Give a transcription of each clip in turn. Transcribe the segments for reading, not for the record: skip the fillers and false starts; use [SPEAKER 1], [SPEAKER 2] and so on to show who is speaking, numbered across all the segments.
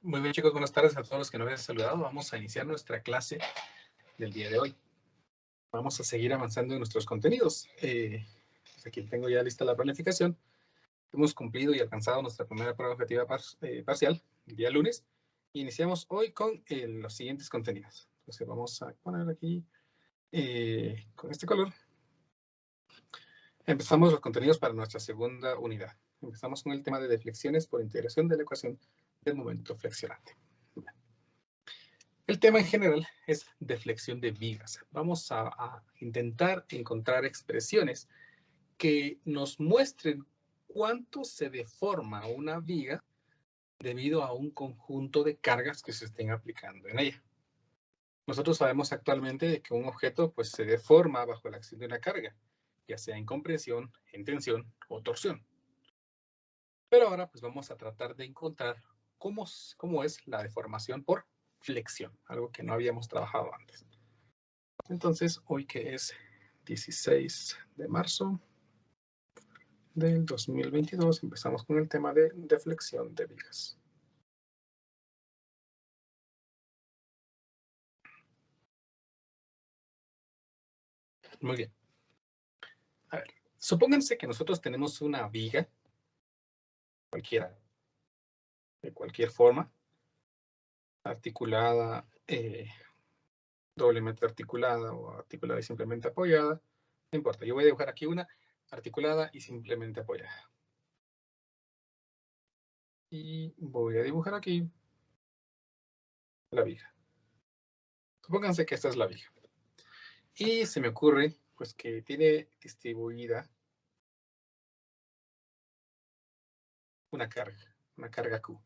[SPEAKER 1] Muy bien, chicos, buenas tardes a todos los que nos habían saludado. Vamos a iniciar nuestra clase del día de hoy. Vamos a seguir avanzando en nuestros contenidos. Aquí tengo ya lista la planificación. Hemos cumplido y alcanzado nuestra primera prueba objetiva parcial el día lunes. Iniciamos hoy con los siguientes contenidos. Entonces vamos a poner aquí con este color. Empezamos los contenidos para nuestra segunda unidad. Empezamos con el tema de deflexiones por integración de la ecuación del momento flexionante. El tema en general es deflexión de vigas. Vamos a intentar encontrar expresiones que nos muestren cuánto se deforma una viga debido a un conjunto de cargas que se estén aplicando en ella. Nosotros sabemos actualmente que un objeto pues, se deforma bajo la acción de una carga, ya sea en compresión, en tensión o torsión. Pero ahora pues vamos a tratar de encontrar cómo es la deformación por flexión, algo que no habíamos trabajado antes. Entonces, hoy que es 16 de marzo del 2022, empezamos con el tema de deflexión de vigas. Muy bien. A ver, supónganse que nosotros tenemos una viga, cualquiera, de cualquier forma, articulada, doblemente articulada o articulada y simplemente apoyada, no importa. Yo voy a dibujar aquí una articulada y simplemente apoyada. Y voy a dibujar aquí la viga. Supónganse que esta es la viga. Y se me ocurre, pues, que tiene distribuida una carga Q.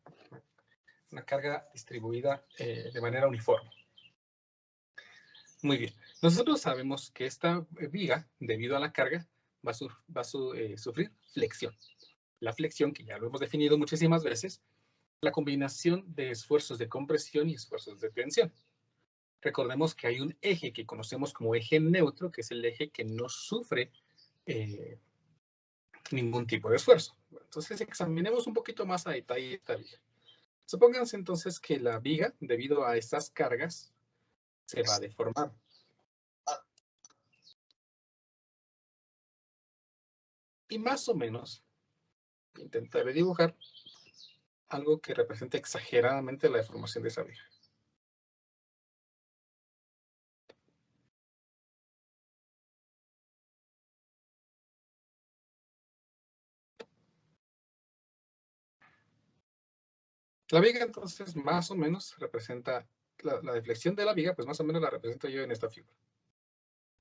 [SPEAKER 1] Una carga distribuida de manera uniforme. Muy bien. Nosotros sabemos que esta viga, debido a la carga, va a sufrir flexión. La flexión, que ya lo hemos definido muchísimas veces, la combinación de esfuerzos de compresión y esfuerzos de tensión. Recordemos que hay un eje que conocemos como eje neutro, que es el eje que no sufre ningún tipo de esfuerzo. Entonces, examinemos un poquito más a detalle esta viga. Supónganse entonces que la viga, debido a estas cargas, se va a deformar. Y más o menos intentaré dibujar algo que represente exageradamente la deformación de esa viga. La viga entonces más o menos representa, la deflexión de la viga, pues más o menos la represento yo en esta figura.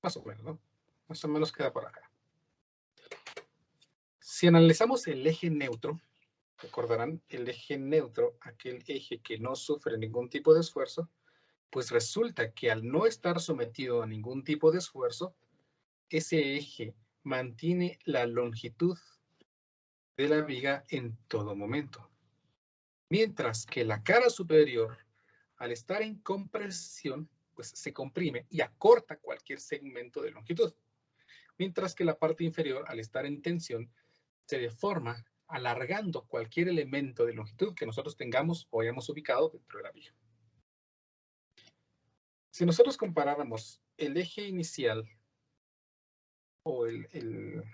[SPEAKER 1] Más o menos, ¿no? Más o menos queda por acá. Si analizamos el eje neutro, recordarán el eje neutro, aquel eje que no sufre ningún tipo de esfuerzo, pues resulta que al no estar sometido a ningún tipo de esfuerzo, ese eje mantiene la longitud de la viga en todo momento. Mientras que la cara superior, al estar en compresión, pues se comprime y acorta cualquier segmento de longitud. Mientras que la parte inferior, al estar en tensión, se deforma alargando cualquier elemento de longitud que nosotros tengamos o hayamos ubicado dentro de la viga. Si nosotros comparáramos el eje inicial o el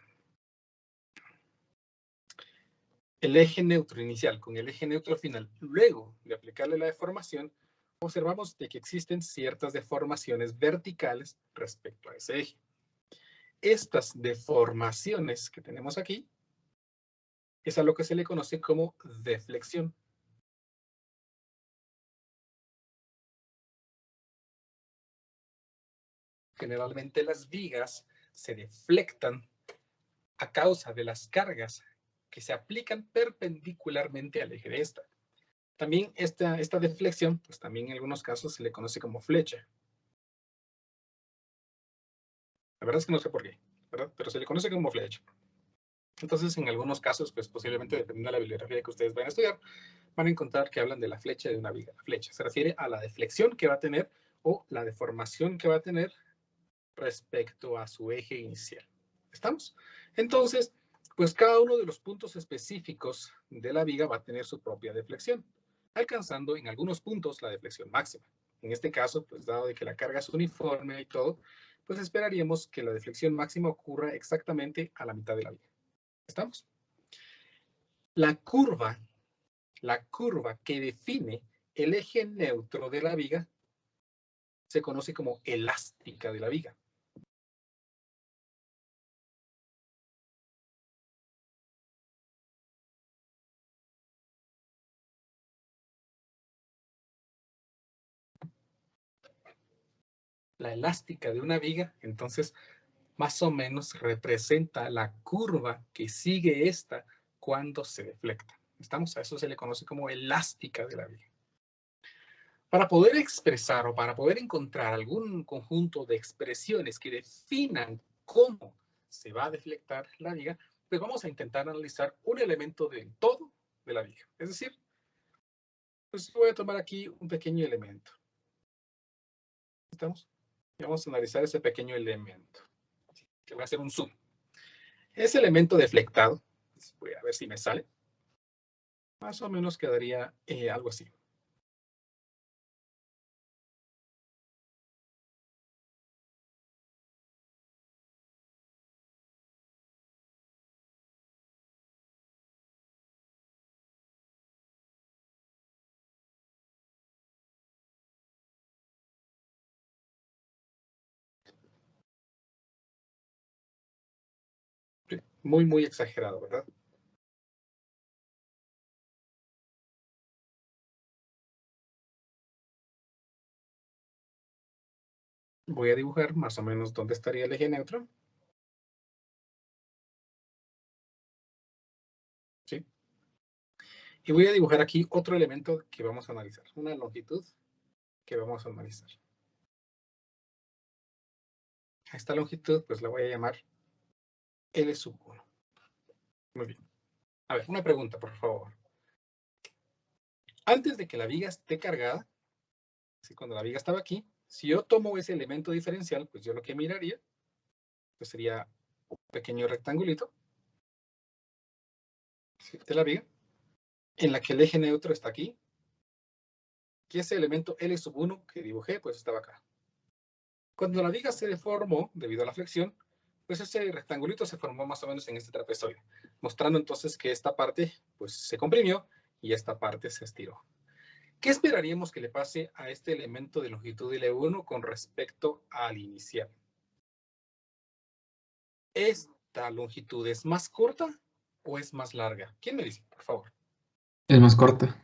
[SPEAKER 1] eje neutro inicial con el eje neutro final, luego de aplicarle la deformación, observamos de que existen ciertas deformaciones verticales respecto a ese eje. Estas deformaciones que tenemos aquí es a lo que se le conoce como deflexión. Generalmente las vigas se deflectan a causa de las cargas que se aplican perpendicularmente al eje de esta. También esta deflexión, pues también en algunos casos se le conoce como flecha. La verdad es que no sé por qué, ¿verdad? Pero se le conoce como flecha. Entonces, en algunos casos, pues posiblemente, dependiendo de la bibliografía que ustedes vayan a estudiar, van a encontrar que hablan de la flecha de una viga. La flecha se refiere a la deflexión que va a tener o la deformación que va a tener respecto a su eje inicial. ¿Estamos? Entonces, pues cada uno de los puntos específicos de la viga va a tener su propia deflexión. alcanzando en algunos puntos la deflexión máxima. En este caso, pues dado de que la carga es uniforme y todo, pues esperaríamos que la deflexión máxima ocurra exactamente a la mitad de la viga. ¿Estamos? La curva que define el eje neutro de la viga se conoce como elástica de la viga. La elástica de una viga, entonces, más o menos representa la curva que sigue esta cuando se deflecta. ¿Estamos? A eso se le conoce como elástica de la viga. Para poder expresar o para poder encontrar algún conjunto de expresiones que definan cómo se va a deflectar la viga, pues vamos a intentar analizar un elemento del todo de la viga. Es decir, pues voy a tomar aquí un pequeño elemento. ¿Estamos? Y vamos a analizar ese pequeño elemento. Le voy a hacer un zoom. Ese elemento deflectado, pues voy a ver si me sale. Más o menos quedaría algo así. Muy, muy exagerado, ¿verdad? Voy a dibujar más o menos dónde estaría el eje neutro. ¿Sí? Y voy a dibujar aquí otro elemento que vamos a analizar, una longitud que vamos a analizar. A esta longitud, pues la voy a llamar L sub 1. Muy bien. A ver, una pregunta, por favor. Antes de que la viga esté cargada, ¿sí? Cuando la viga estaba aquí, si yo tomo ese elemento diferencial, pues yo lo que miraría, pues sería un pequeño rectangulito, ¿sí? De la viga, en la que el eje neutro está aquí, y ese elemento L sub 1 que dibujé, pues estaba acá. Cuando la viga se deformó debido a la flexión, pues ese rectangulito se formó más o menos en este trapezoide, mostrando entonces que esta parte pues se comprimió y esta parte se estiró. ¿Qué esperaríamos que le pase a este elemento de longitud L1 con respecto al inicial? ¿Esta longitud es más corta o es más larga? ¿Quién me dice, por favor?
[SPEAKER 2] Es más corta.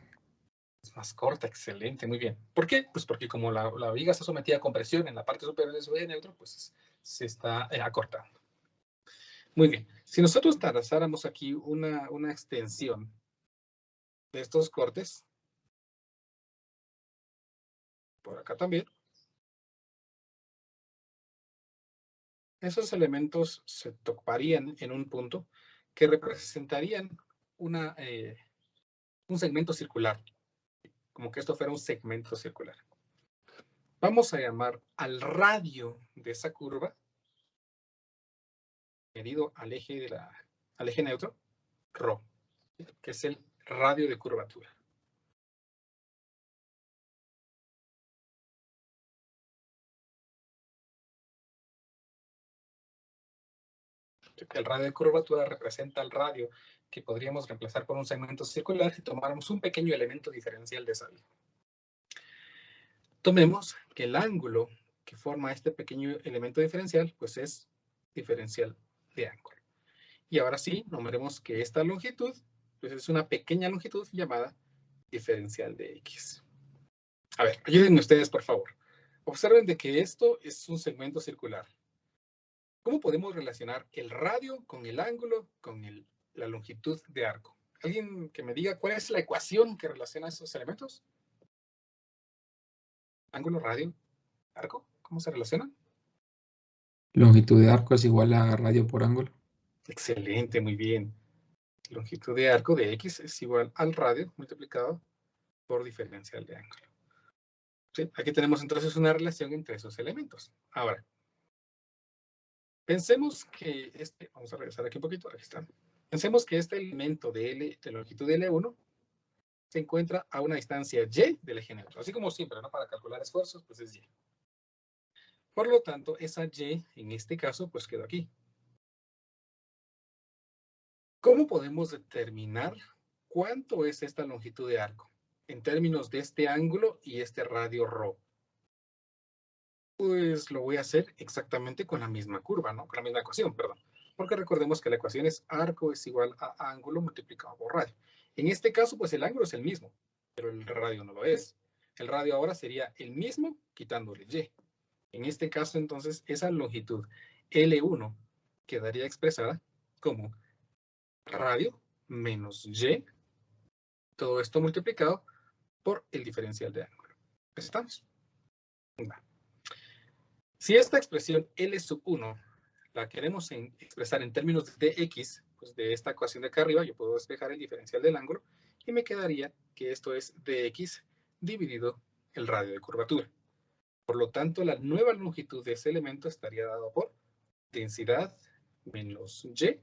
[SPEAKER 1] Es más corta, excelente, muy bien. ¿Por qué? Pues porque como la viga está sometida a compresión en la parte superior de su eje neutro, pues se está acortando. Muy bien. Si nosotros trazáramos aquí una extensión de estos cortes, por acá también, esos elementos se toparían en un punto que representarían un segmento circular, como que esto fuera un segmento circular. Vamos a llamar al radio de esa curva, medido al eje neutro, ρ, que es el radio de curvatura. El radio de curvatura representa el radio que podríamos reemplazar por un segmento circular si tomáramos un pequeño elemento diferencial de esa vía. Tomemos que el ángulo que forma este pequeño elemento diferencial, pues es diferencial de ángulo. Y ahora sí, nombremos que esta longitud, pues es una pequeña longitud llamada diferencial de X. A ver, ayúdenme ustedes, por favor. Observen de que esto es un segmento circular. ¿Cómo podemos relacionar el radio con el ángulo con la longitud de arco? ¿Alguien que me diga cuál es la ecuación que relaciona esos elementos? Ángulo, radio, arco, ¿cómo se relacionan?
[SPEAKER 2] Longitud de arco es igual a radio por ángulo.
[SPEAKER 1] Excelente, muy bien. Longitud de arco de X es igual al radio multiplicado por diferencial de ángulo. ¿Sí? Aquí tenemos entonces una relación entre esos elementos. Ahora, pensemos que vamos a regresar aquí un poquito, aquí está. Pensemos que este elemento de longitud de L1 se encuentra a una distancia y del eje neutro. Así como siempre, ¿no? Para calcular esfuerzos, pues es y. Por lo tanto, esa y, en este caso, pues quedó aquí. ¿Cómo podemos determinar cuánto es esta longitud de arco en términos de este ángulo y este radio ρ? Pues lo voy a hacer exactamente con la misma curva, ¿no? Con la misma ecuación, perdón. Porque recordemos que la ecuación es arco es igual a ángulo multiplicado por radio. En este caso, pues el ángulo es el mismo, pero el radio no lo es. El radio ahora sería el mismo quitándole y. En este caso, entonces, esa longitud L1 quedaría expresada como radio menos y, todo esto multiplicado por el diferencial de ángulo. ¿Estamos? Va. Si esta expresión L sub 1 la queremos expresar en términos de x, pues de esta ecuación de acá arriba, yo puedo despejar el diferencial del ángulo y me quedaría que esto es dx dividido el radio de curvatura. Por lo tanto, la nueva longitud de ese elemento estaría dado por densidad menos y,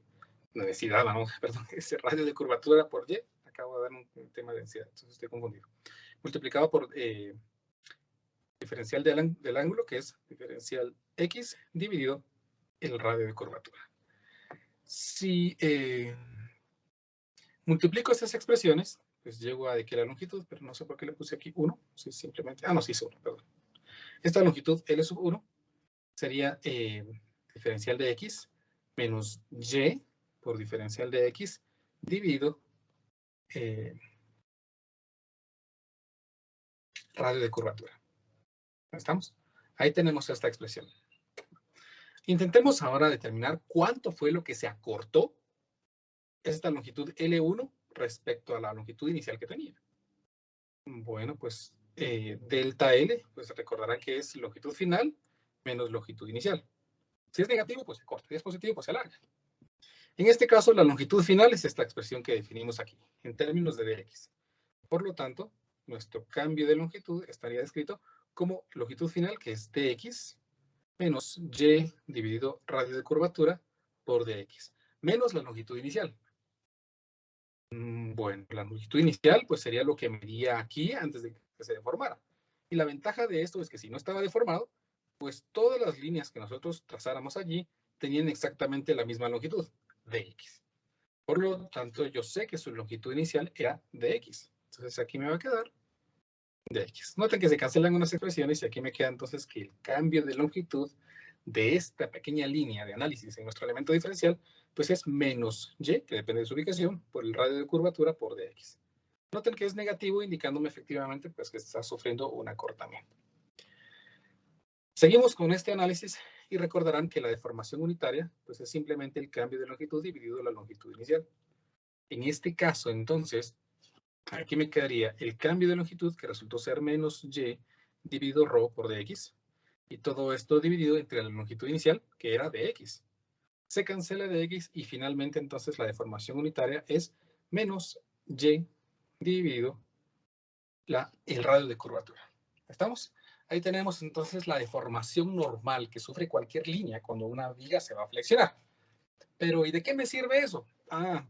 [SPEAKER 1] no densidad, no, perdón, ese radio de curvatura por y, acabo de dar un tema de densidad, entonces estoy confundido, multiplicado por diferencial del ángulo, que es diferencial x dividido el radio de curvatura. Si multiplico estas expresiones, pues llego a de que la longitud, pero no sé por qué le puse aquí 1, si simplemente, no, sí es 1, perdón. Esta longitud L sub 1 sería diferencial de x menos y por diferencial de x dividido radio de curvatura. ¿Estamos? Ahí tenemos esta expresión. Intentemos ahora determinar cuánto fue lo que se acortó esta longitud L1 respecto a la longitud inicial que tenía. Bueno, pues delta L, pues recordarán que es longitud final menos longitud inicial. Si es negativo, pues se corta. Si es positivo, pues se alarga. En este caso, la longitud final es esta expresión que definimos aquí, en términos de dx. Por lo tanto, nuestro cambio de longitud estaría descrito como longitud final, que es dx, menos y dividido radio de curvatura por dx, menos la longitud inicial. Bueno, la longitud inicial pues sería lo que medía aquí antes de que se deformara. Y la ventaja de esto es que si no estaba deformado, pues todas las líneas que nosotros trazáramos allí tenían exactamente la misma longitud, dx. Por lo tanto, yo sé que su longitud inicial era dx. Entonces aquí me va a quedar dx. Noten que se cancelan unas expresiones y aquí me queda entonces que el cambio de longitud de esta pequeña línea de análisis en nuestro elemento diferencial, pues es menos y, que depende de su ubicación, por el radio de curvatura por dx. Noten que es negativo, indicándome efectivamente pues, que está sufriendo un acortamiento. Seguimos con este análisis y recordarán que la deformación unitaria pues, es simplemente el cambio de longitud dividido la longitud inicial. En este caso, entonces, aquí me quedaría el cambio de longitud, que resultó ser menos y dividido ρ por dx, y todo esto dividido entre la longitud inicial, que era dx. Se cancela dx y finalmente entonces la deformación unitaria es menos y dividido el radio de curvatura. ¿Estamos? Ahí tenemos entonces la deformación normal que sufre cualquier línea cuando una viga se va a flexionar. Pero ¿y de qué me sirve eso?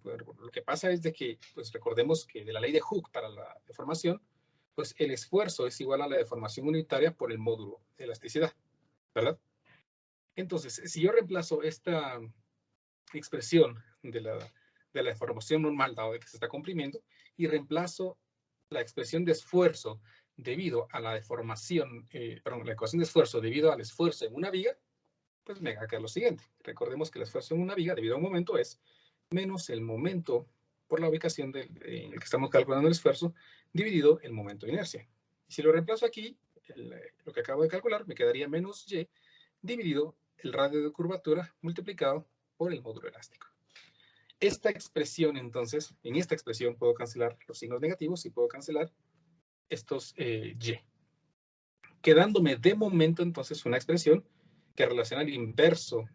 [SPEAKER 1] Pues lo que pasa es de que, pues recordemos que de la ley de Hooke para la deformación, pues el esfuerzo es igual a la deformación unitaria por el módulo de elasticidad, ¿verdad? Entonces, si yo reemplazo esta expresión de la deformación normal, dado que se está comprimiendo, y reemplazo la expresión de esfuerzo debido a la deformación, la ecuación de esfuerzo debido al esfuerzo en una viga, pues me va a quedar lo siguiente. Recordemos que el esfuerzo en una viga debido a un momento es menos el momento por la ubicación en el que estamos calculando el esfuerzo, dividido el momento de inercia. Y si lo reemplazo aquí, lo que acabo de calcular, me quedaría menos y dividido el radio de curvatura multiplicado por el módulo elástico. Esta expresión, entonces, en esta expresión puedo cancelar los signos negativos y puedo cancelar estos y. Quedándome de momento, entonces, una expresión que relaciona el inverso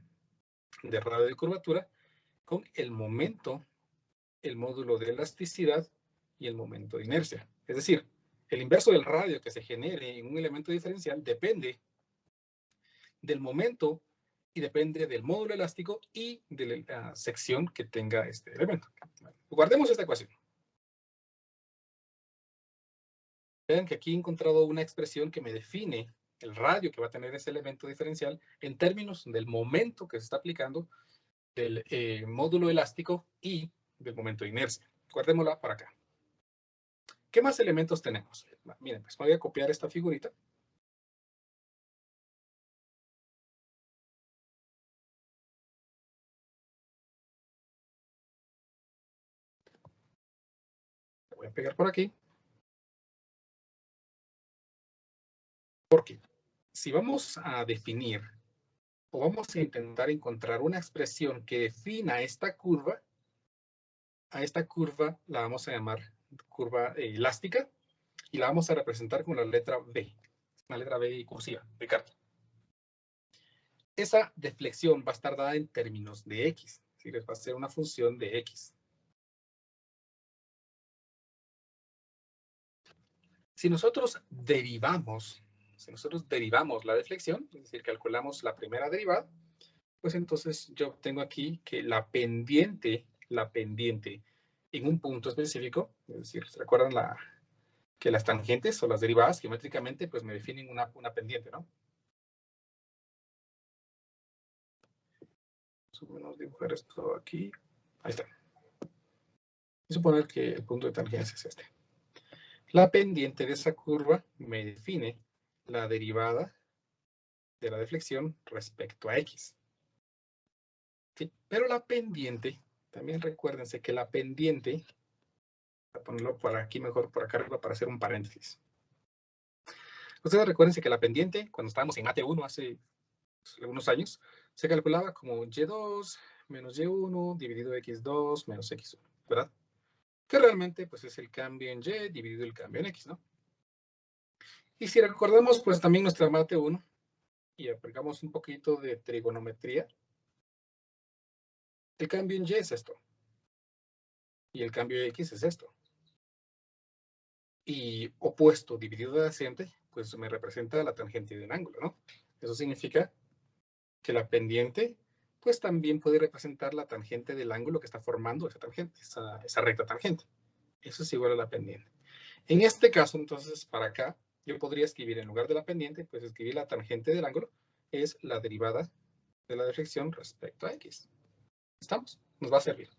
[SPEAKER 1] de radio de curvatura con el momento, el módulo de elasticidad y el momento de inercia. Es decir, el inverso del radio que se genere en un elemento diferencial depende del momento y depende del módulo elástico y de la sección que tenga este elemento. Guardemos esta ecuación. Vean que aquí he encontrado una expresión que me define el radio que va a tener ese elemento diferencial en términos del momento que se está aplicando, del módulo elástico y del momento de inercia. Guardémosla para acá. ¿Qué más elementos tenemos? Miren, pues voy a copiar esta figurita. La voy a pegar por aquí. Porque si vamos a definir o vamos a intentar encontrar una expresión que defina esta curva, a esta curva la vamos a llamar curva elástica y la vamos a representar con la letra B, una letra B cursiva, de carta. Esa deflexión va a estar dada en términos de X, es decir, va a ser una función de X. Si nosotros derivamos la deflexión, es decir, calculamos la primera derivada, pues entonces yo obtengo aquí que la pendiente en un punto específico, es decir, ¿se recuerdan que las tangentes o las derivadas geométricamente pues me definen una pendiente, ¿no? Más o menos dibujar esto aquí. Ahí está. Y suponer que el punto de tangencia es este. La pendiente de esa curva me define la derivada de la deflexión respecto a X. ¿Sí? Pero la pendiente, también recuérdense que la pendiente, voy a ponerlo por aquí mejor, por acá arriba para hacer un paréntesis. Ustedes recuérdense que la pendiente, cuando estábamos en Mate 1 hace algunos años, se calculaba como Y2 menos Y1 dividido X2 menos X1, ¿verdad? Que realmente pues es el cambio en Y dividido el cambio en X, ¿no? Y si recordamos pues también nuestra Mate 1 y aplicamos un poquito de trigonometría, el cambio en Y es esto. Y el cambio de X es esto. Y opuesto dividido de adyacente, pues me representa la tangente de un ángulo, ¿no? Eso significa que la pendiente, pues también puede representar la tangente del ángulo que está formando esa tangente, esa recta tangente. Eso es igual a la pendiente. En este caso, entonces, para acá, yo podría escribir en lugar de la pendiente, pues escribir la tangente del ángulo, es la derivada de la deflexión respecto a X. ¿Estamos? Nos va a servir.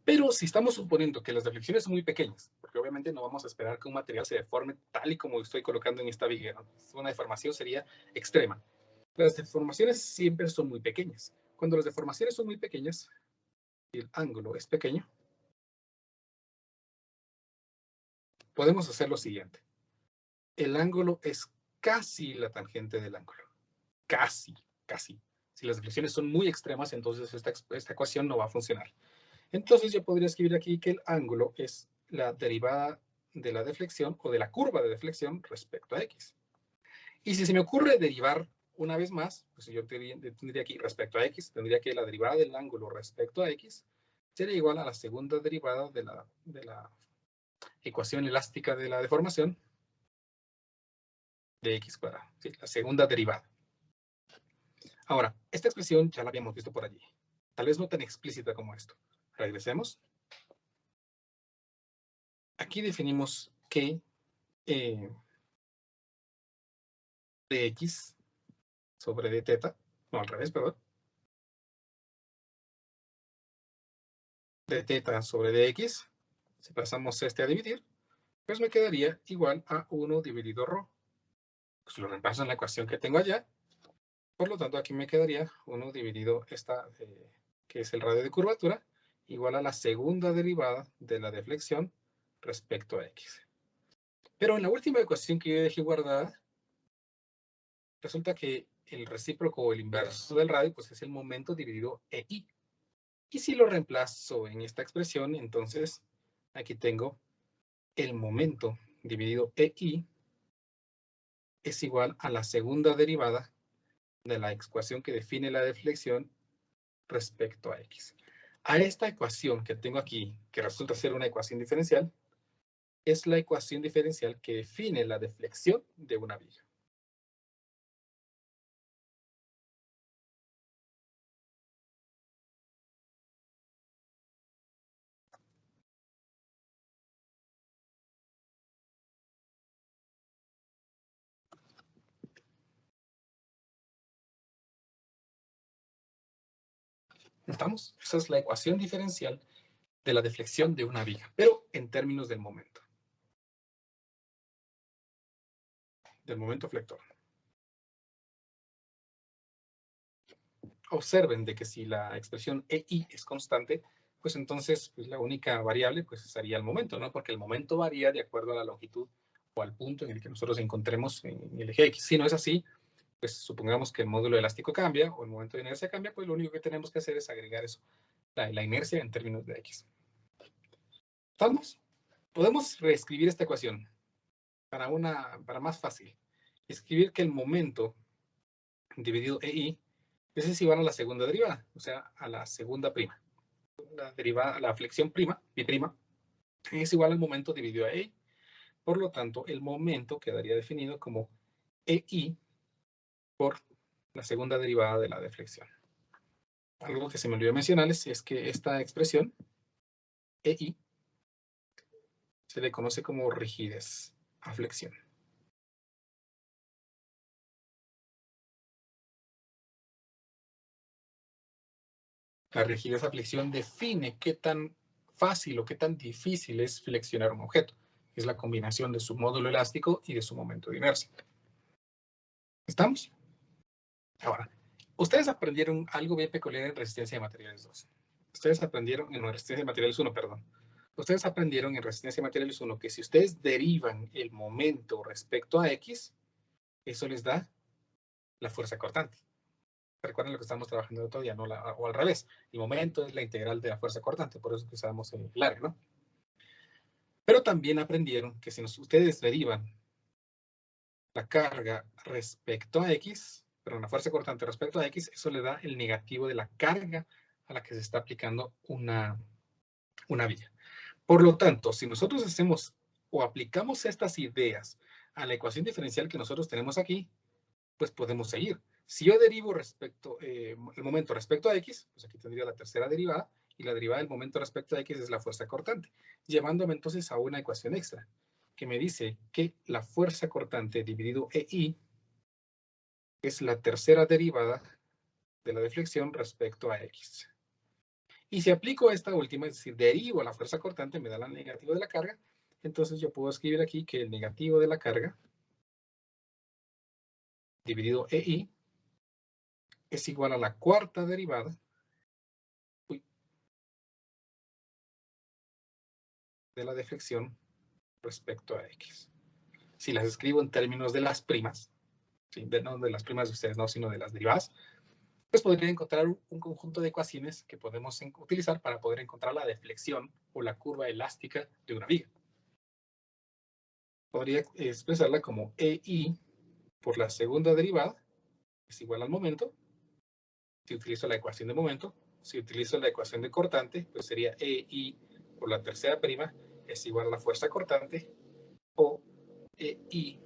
[SPEAKER 1] Pero si estamos suponiendo que las deflexiones son muy pequeñas, porque obviamente no vamos a esperar que un material se deforme tal y como estoy colocando en esta viga, ¿no? Una deformación sería extrema. Las deformaciones siempre son muy pequeñas. Cuando las deformaciones son muy pequeñas y el ángulo es pequeño, podemos hacer lo siguiente. El ángulo es casi la tangente del ángulo. Casi, casi. Si las deflexiones son muy extremas, entonces esta ecuación no va a funcionar. Entonces yo podría escribir aquí que el ángulo es la derivada de la deflexión o de la curva de deflexión respecto a X. Y si se me ocurre derivar una vez más, pues yo tendría aquí respecto a X, tendría que la derivada del ángulo respecto a X sería igual a la segunda derivada de la ecuación elástica de la deformación de X cuadrado. ¿Sí? La segunda derivada. Ahora, esta expresión ya la habíamos visto por allí. Tal vez no tan explícita como esto. Regresemos. Aquí definimos que dx sobre d teta, no, al revés, perdón. D teta sobre dx, si pasamos este a dividir, pues me quedaría igual a 1 dividido ρ. Pues lo reemplazo en la ecuación que tengo allá. Por lo tanto, aquí me quedaría 1 dividido esta, que es el radio de curvatura, igual a la segunda derivada de la deflexión respecto a x. Pero en la última ecuación que yo dejé guardada, resulta que el recíproco o el inverso del radio pues es el momento dividido EI. Y si lo reemplazo en esta expresión, entonces aquí tengo el momento dividido EI es igual a la segunda derivada de la ecuación que define la deflexión respecto a X. A esta ecuación que tengo aquí, que resulta ser una ecuación diferencial, es la ecuación diferencial que define la deflexión de una viga. ¿Estamos? Esa es la ecuación diferencial de la deflexión de una viga, pero en términos del momento flector. Observen de que si la expresión EI es constante, pues entonces pues la única variable pues sería el momento, ¿no? Porque el momento varía de acuerdo a la longitud o al punto en el que nosotros encontremos en el eje X. Si no es así, pues supongamos que el módulo elástico cambia o el momento de inercia cambia, pues lo único que tenemos que hacer es agregar eso, la inercia en términos de X. ¿Estamos? Podemos reescribir esta ecuación para más fácil. Escribir que el momento dividido EI es igual a la segunda derivada, o sea, a la segunda prima. La derivada, la flexión prima, pi prima, es igual al momento dividido a EI. Por lo tanto, el momento quedaría definido como EI por la segunda derivada de la deflexión. Algo que se me olvidó mencionarles es que esta expresión, EI, se le conoce como rigidez a flexión. La rigidez a flexión define qué tan fácil o qué tan difícil es flexionar un objeto. Es la combinación de su módulo elástico y de su momento de inercia. ¿Estamos? Ahora, ustedes aprendieron algo bien peculiar en resistencia de materiales 2. Ustedes aprendieron en resistencia de materiales 1, perdón. Ustedes aprendieron en resistencia de materiales 1 que si ustedes derivan el momento respecto a X, eso les da la fuerza cortante. Recuerden lo que estamos trabajando el otro día, ¿no? O al revés. El momento es la integral de la fuerza cortante, por eso que usamos el área, ¿no? Pero también aprendieron que si ustedes derivan la carga respecto a X, perdón, la fuerza cortante respecto a X, eso le da el negativo de la carga a la que se está aplicando una vía. Por lo tanto, si nosotros hacemos o aplicamos estas ideas a la ecuación diferencial que nosotros tenemos aquí, pues podemos seguir. Si yo derivo el momento respecto a X, pues aquí tendría la tercera derivada, y la derivada del momento respecto a X es la fuerza cortante, llevándome entonces a una ecuación extra, que me dice que la fuerza cortante dividido EI es la tercera derivada de la deflexión respecto a X. Y si aplico esta última, es decir, derivo la fuerza cortante, me da la negativa de la carga, entonces yo puedo escribir aquí que el negativo de la carga dividido EI es igual a la cuarta derivada de la deflexión respecto a X. Si las escribo en términos de las primas, ¿sí? No de las primas de ustedes, no, sino de las derivadas, pues podría encontrar un conjunto de ecuaciones que podemos utilizar para poder encontrar la deflexión o la curva elástica de una viga. Podría expresarla como EI por la segunda derivada es igual al momento. Si utilizo la ecuación de momento, si utilizo la ecuación de cortante, pues sería EI por la tercera prima es igual a la fuerza cortante, o EI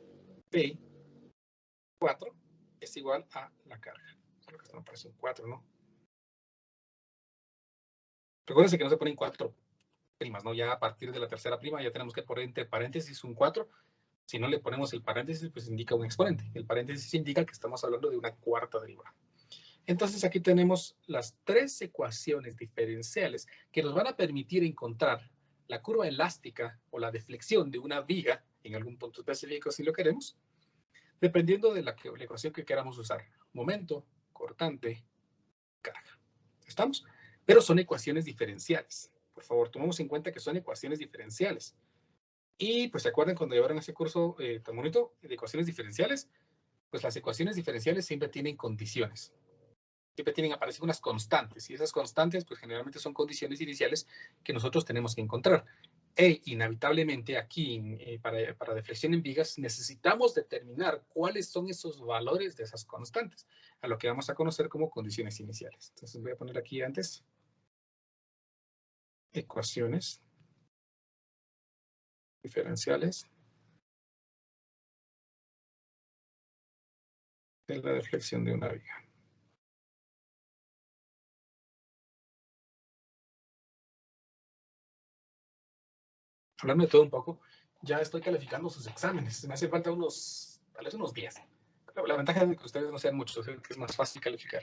[SPEAKER 1] P4 es igual a la carga. Solo que esto no parece un 4, ¿no? Recuérdense que no se ponen 4 primas, ¿no? Ya a partir de la tercera prima ya tenemos que poner entre paréntesis un 4. Si no le ponemos el paréntesis, pues indica un exponente. El paréntesis indica que estamos hablando de una cuarta derivada. Entonces aquí tenemos las tres ecuaciones diferenciales que nos van a permitir encontrar la curva elástica o la deflexión de una viga en algún punto específico si lo queremos, dependiendo de la ecuación que queramos usar. Momento, cortante, carga. ¿Estamos? Pero son ecuaciones diferenciales. Por favor, tomemos en cuenta que son ecuaciones diferenciales. Y pues se acuerdan cuando llevaron ese curso tan bonito de ecuaciones diferenciales, pues las ecuaciones diferenciales siempre tienen condiciones. Siempre aparecen unas constantes, y esas constantes pues generalmente son condiciones iniciales que nosotros tenemos que encontrar. E inevitablemente aquí, para deflexión en vigas, necesitamos determinar cuáles son esos valores de esas constantes, a lo que vamos a conocer como condiciones iniciales. Entonces voy a poner aquí antes ecuaciones diferenciales de la deflexión de una viga. Hablando de todo un poco, ya estoy calificando sus exámenes. Me hace falta tal vez unos 10. La ventaja es de que ustedes no sean muchos, es que es más fácil calificar.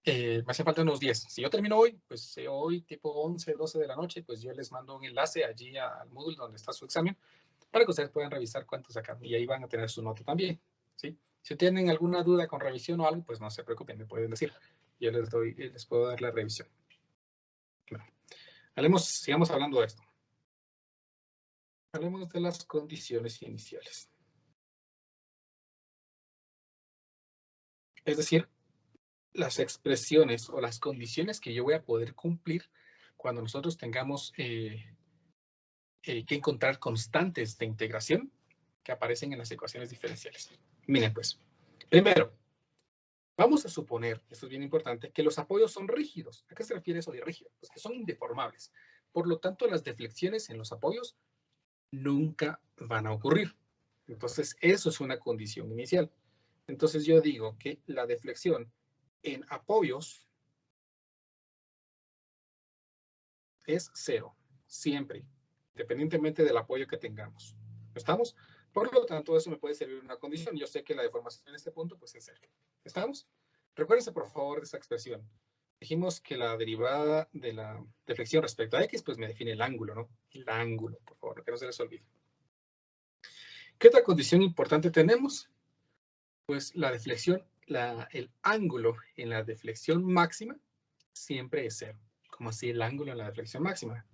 [SPEAKER 1] me hace falta unos 10. Si yo termino hoy, pues hoy tipo 11, 12 de la noche, pues yo les mando un enlace allí al Moodle donde está su examen para que ustedes puedan revisar cuánto sacaron y ahí van a tener su nota también, ¿sí? Si tienen alguna duda con revisión o algo, pues no se preocupen, me pueden decir. Yo les puedo dar la revisión. Bueno, sigamos hablando de esto. Hablemos de las condiciones iniciales. Es decir, las expresiones o las condiciones que yo voy a poder cumplir cuando nosotros tengamos que encontrar constantes de integración que aparecen en las ecuaciones diferenciales. Miren pues, primero, vamos a suponer, esto es bien importante, que los apoyos son rígidos. ¿A qué se refiere eso de rígido? Pues que son indeformables. Por lo tanto, las deflexiones en los apoyos nunca van a ocurrir. Entonces, eso es una condición inicial. Entonces, yo digo que la deflexión en apoyos es 0, siempre, independientemente del apoyo que tengamos. ¿Estamos? Por lo tanto, eso me puede servir una condición. Yo sé que la deformación en este punto pues es 0. ¿Estamos? Recuérdense, por favor, de esa expresión. Dijimos que la derivada de la deflexión respecto a x, pues me define el ángulo, ¿no? El ángulo, por favor, que no se les olvide. ¿Qué otra condición importante tenemos? Pues la deflexión, el ángulo en la deflexión máxima siempre es 0. Como así el ángulo en la deflexión máxima.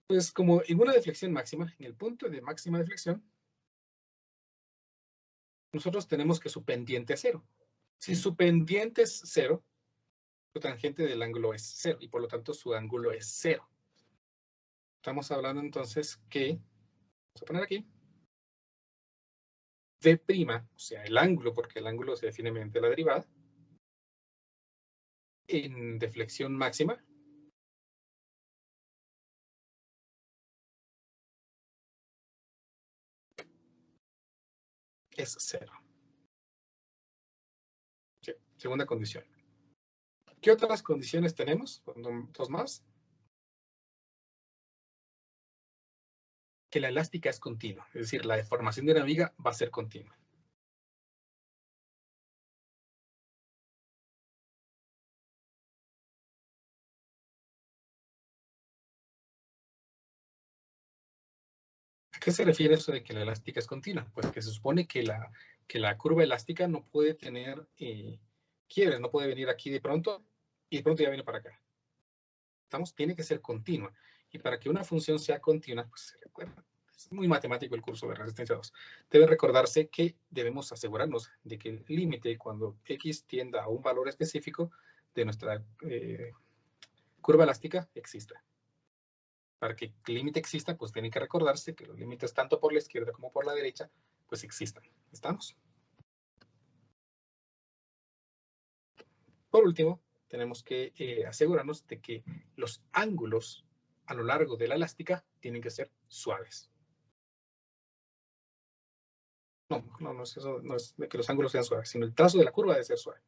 [SPEAKER 1] Pues como en una deflexión máxima, en el punto de máxima deflexión, nosotros tenemos que su pendiente es 0. Si su pendiente es 0, su tangente del ángulo es 0 y por lo tanto su ángulo es 0. Estamos hablando entonces que, vamos a poner aquí, d', o sea, el ángulo, porque el ángulo se define mediante la derivada, en deflexión máxima, es 0. Sí, segunda condición. ¿Qué otras condiciones tenemos? Dos más. Que la elástica es continua, es decir, la deformación de una viga va a ser continua. ¿A qué se refiere eso de que la elástica es continua? Pues que se supone que la curva elástica no puede tener quiebres, no puede venir aquí de pronto y de pronto ya viene para acá. Tiene que ser continua. Y para que una función sea continua, pues se recuerda. Es muy matemático el curso de resistencia 2. Debe recordarse que debemos asegurarnos de que el límite, cuando x tienda a un valor específico de nuestra curva elástica, exista. Para que el límite exista, pues tienen que recordarse que los límites tanto por la izquierda como por la derecha, pues existan. ¿Estamos? Por último, tenemos que asegurarnos de que los ángulos a lo largo de la elástica tienen que ser suaves. No es eso, no es de que los ángulos sean suaves, sino el trazo de la curva debe ser suave.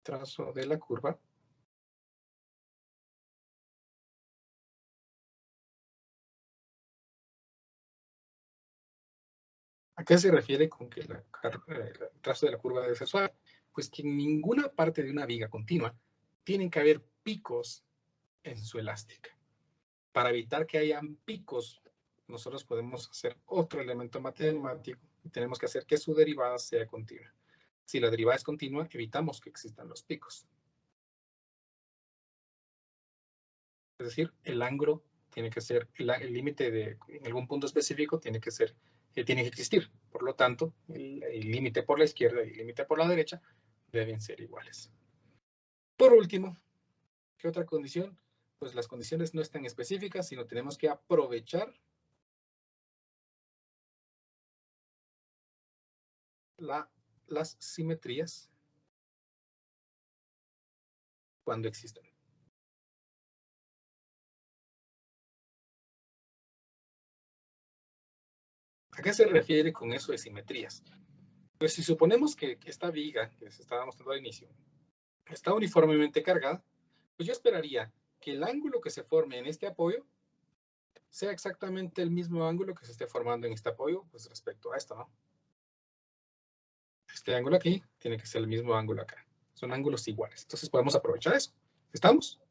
[SPEAKER 1] Trazo de la curva. ¿A qué se refiere con que el trazo de la curva debe ser suave? Pues que en ninguna parte de una viga continua tienen que haber picos en su elástica. Para evitar que hayan picos, nosotros podemos hacer otro elemento matemático y tenemos que hacer que su derivada sea continua. Si la derivada es continua, evitamos que existan los picos. Es decir, el ángulo tiene que ser, el límite de en algún punto específico tiene que ser, tiene que existir. Por lo tanto, el límite por la izquierda y el límite por la derecha deben ser iguales. Por último, ¿qué otra condición? Pues las condiciones no están específicas, sino tenemos que aprovechar las simetrías cuando existen. ¿A qué se refiere con eso de simetrías? Pues si suponemos que esta viga que se estaba mostrando al inicio está uniformemente cargada, pues yo esperaría que el ángulo que se forme en este apoyo sea exactamente el mismo ángulo que se esté formando en este apoyo, pues respecto a esto, ¿no? Este ángulo aquí tiene que ser el mismo ángulo acá. Son ángulos iguales. Entonces podemos aprovechar eso. ¿Estamos?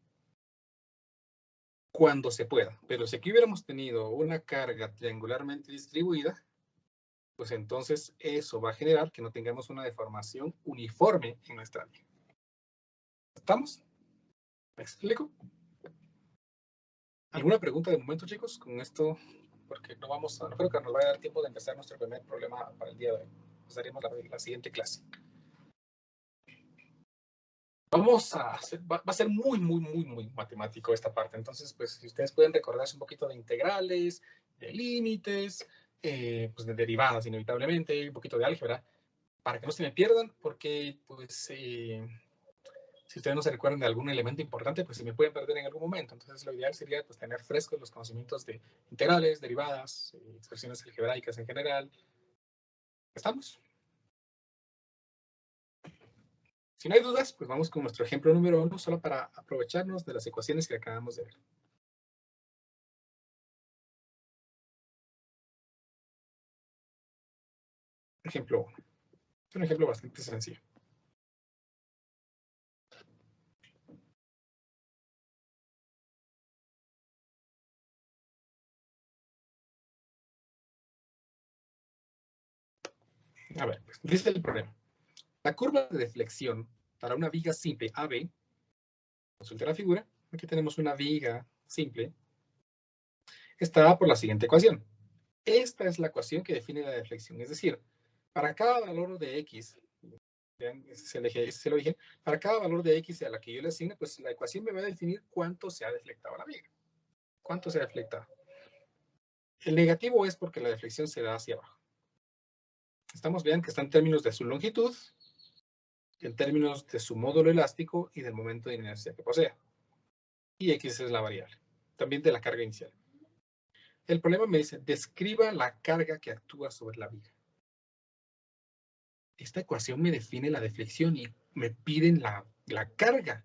[SPEAKER 1] Cuando se pueda. Pero si aquí hubiéramos tenido una carga triangularmente distribuida, pues entonces eso va a generar que no tengamos una deformación uniforme en nuestra viga. ¿Estamos? ¿Me explico? ¿Alguna pregunta de momento, chicos? Con esto, porque no creo que nos vaya a dar tiempo de empezar nuestro primer problema para el día de hoy. Empezaríamos la siguiente clase. Vamos a hacer, va a ser muy matemático esta parte. Entonces, pues, si ustedes pueden recordarse un poquito de integrales, de límites, pues de derivadas inevitablemente, un poquito de álgebra, para que no se me pierdan, porque, pues, si ustedes no se recuerdan de algún elemento importante, pues se me pueden perder en algún momento. Entonces, lo ideal sería, pues, tener frescos los conocimientos de integrales, derivadas, expresiones algebraicas en general. ¿Estamos? Si no hay dudas, pues vamos con nuestro ejemplo número 1, solo para aprovecharnos de las ecuaciones que acabamos de ver. Ejemplo 1. Es un ejemplo bastante sencillo. A ver, pues, dice el problema. La curva de deflexión para una viga simple AB, consulta la figura, aquí tenemos una viga simple, está dada por la siguiente ecuación. Esta es la ecuación que define la deflexión, es decir, para cada valor de x, vean, ese es el origen, para cada valor de x a la que yo le asigne, pues la ecuación me va a definir cuánto se ha deflectado la viga. ¿Cuánto se ha deflectado? El negativo es porque la deflexión se da hacia abajo. Estamos viendo que está en términos de su longitud, en términos de su módulo elástico y del momento de inercia que posea. Y x es la variable, también de la carga inicial. El problema me dice, describa la carga que actúa sobre la viga. Esta ecuación me define la deflexión y me piden la carga.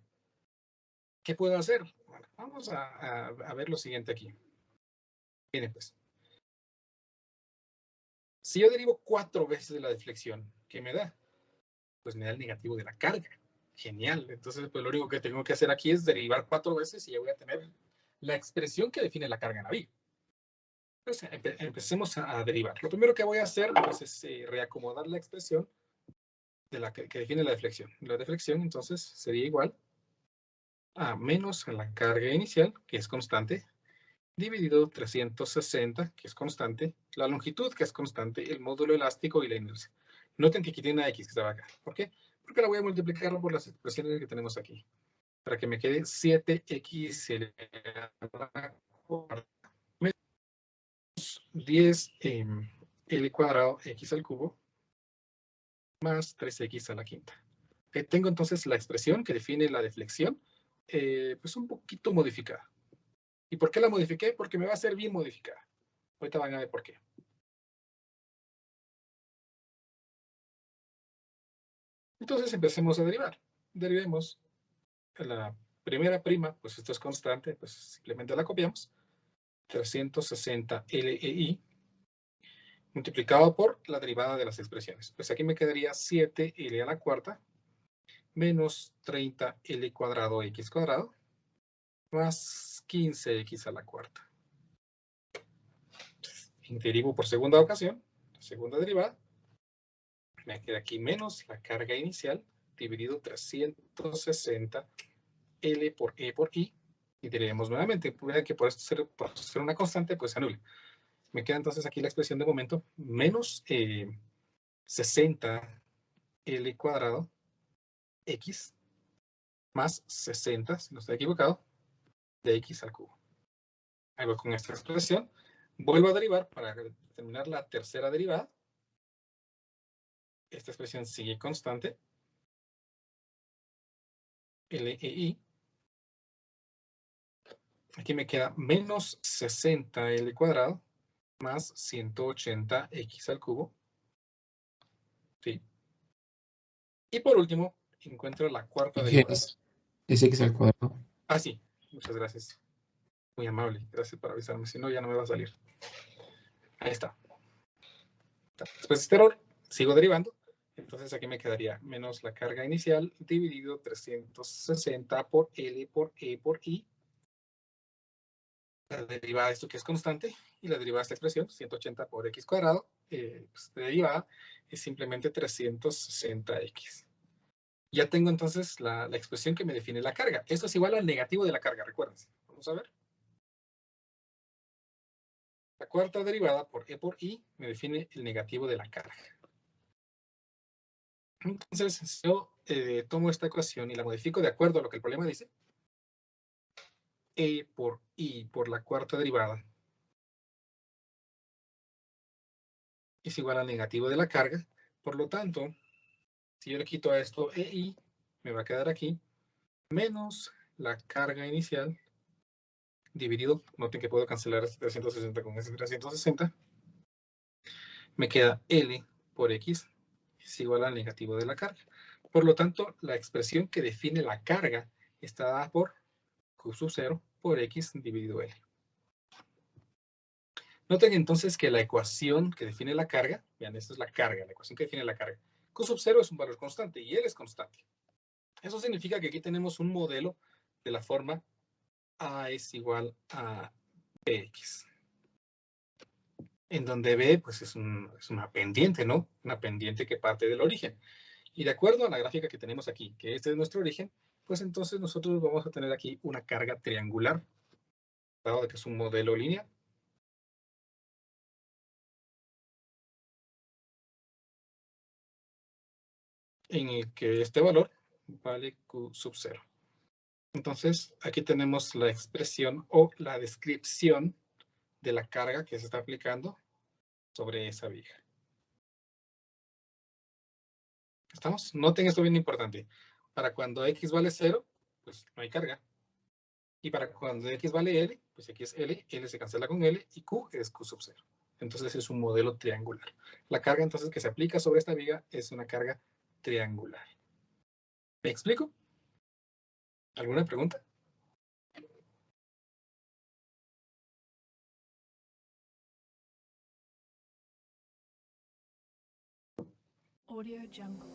[SPEAKER 1] ¿Qué puedo hacer? Bueno, vamos a ver lo siguiente aquí. Miren, pues. Si yo derivo 4 veces de la deflexión, ¿qué me da? Pues me da el negativo de la carga. Genial. Entonces, pues lo único que tengo que hacer aquí es derivar 4 veces y ya voy a tener la expresión que define la carga en la viga. Entonces, empecemos a derivar. Lo primero que voy a hacer pues, es reacomodar la expresión de la que define la deflexión. La deflexión, entonces, sería igual a menos la carga inicial, que es constante, dividido 360, que es constante, la longitud, que es constante, el módulo elástico y la inercia. Noten que aquí tiene una x que estaba acá. ¿Por qué? Porque la voy a multiplicar por las expresiones que tenemos aquí. Para que me quede 7x menos 10 L cuadrado x al cubo más 3x a la quinta. Tengo entonces la expresión que define la deflexión, pues un poquito modificada. ¿Y por qué la modifiqué? Porque me va a ser bien modificada. Ahorita van a ver por qué. Entonces empecemos a derivar. Derivemos la primera prima, pues esto es constante, pues simplemente la copiamos. 360 LEI multiplicado por la derivada de las expresiones. Pues aquí me quedaría 7L a la cuarta menos 30L cuadrado X cuadrado más 15X a la cuarta. Derivo por segunda ocasión, segunda derivada. Me queda aquí menos la carga inicial dividido 360 L por E por I. Y derivemos nuevamente. Vean que por ser una constante, pues se anula. Me queda entonces aquí la expresión de momento menos 60 L cuadrado X más 60, si no estoy equivocado, de X al cubo. Ahí voy con esta expresión. Vuelvo a derivar para determinar la tercera derivada. Esta expresión sigue constante. LEI. Aquí me queda menos 60L cuadrado más 180X al cubo. Sí. Y por último, encuentro la cuarta derivada.
[SPEAKER 2] Es x al cuadrado.
[SPEAKER 1] Ah, sí. Muchas gracias. Muy amable, gracias por avisarme, si no ya no me va a salir. Ahí está. Después de este error, sigo derivando. Entonces aquí me quedaría menos la carga inicial dividido 360 por L por E por I. La derivada de esto que es constante y la derivada de esta expresión, 180 por X cuadrado, pues, de derivada es simplemente 360X. Ya tengo entonces la expresión que me define la carga. Esto es igual al negativo de la carga, recuérdense. Vamos a ver. La cuarta derivada por E por I me define el negativo de la carga. Entonces, si yo tomo esta ecuación y la modifico de acuerdo a lo que el problema dice, E por I por la cuarta derivada es igual al negativo de la carga. Por lo tanto, si yo le quito a esto EI, me va a quedar aquí, menos la carga inicial, dividido, noten que puedo cancelar este 360 con este 360, me queda L por X es igual al negativo de la carga. Por lo tanto, la expresión que define la carga está dada por Q sub 0 por X dividido L. Noten entonces que la ecuación que define la carga, vean, esta es la carga, la ecuación que define la carga. Q sub 0 es un valor constante y L es constante. Eso significa que aquí tenemos un modelo de la forma A es igual a Bx. En donde B pues es una pendiente, ¿no? Una pendiente que parte del origen. Y de acuerdo a la gráfica que tenemos aquí, que este es nuestro origen, pues entonces nosotros vamos a tener aquí una carga triangular, dado que es un modelo lineal. En el que este valor vale Q sub 0. Entonces, aquí tenemos la expresión o la descripción de la carga que se está aplicando sobre esa viga. ¿Estamos? Noten esto bien importante. Para cuando X vale 0, pues no hay carga. Y para cuando X vale L, pues aquí es L, L se cancela con L y Q es Q sub 0. Entonces es un modelo triangular. La carga entonces que se aplica sobre esta viga es una carga triangular. ¿Me explico? ¿Alguna pregunta?
[SPEAKER 3] Audio Jungle.